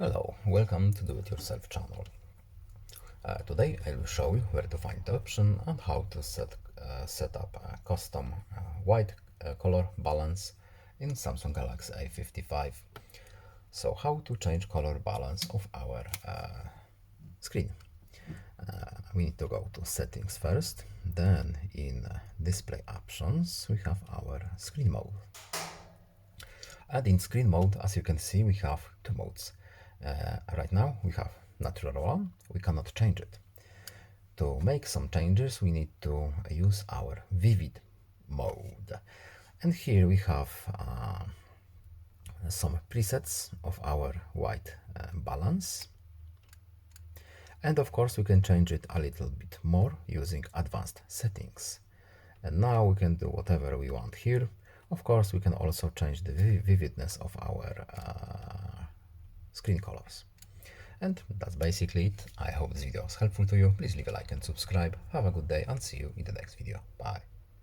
Hello, welcome to Do It Yourself channel. Today I will show you where to find the option and how to set up a custom white color balance in Samsung Galaxy A55. So how to change color balance of our screen. We need to go to settings first, then in display options we have our screen mode. And in screen mode, as you can see, we have two modes. Right now we have natural one, we cannot change it. To make some changes, we need to use our vivid mode. And here we have some presets of our white balance. And of course we can change it a little bit more using advanced settings. And now we can do whatever we want here. Of course we can also change the vividness of our screen colors. And that's basically it. I hope this video was helpful to you. Please leave a like and subscribe. Have a good day and see you in the next video. Bye.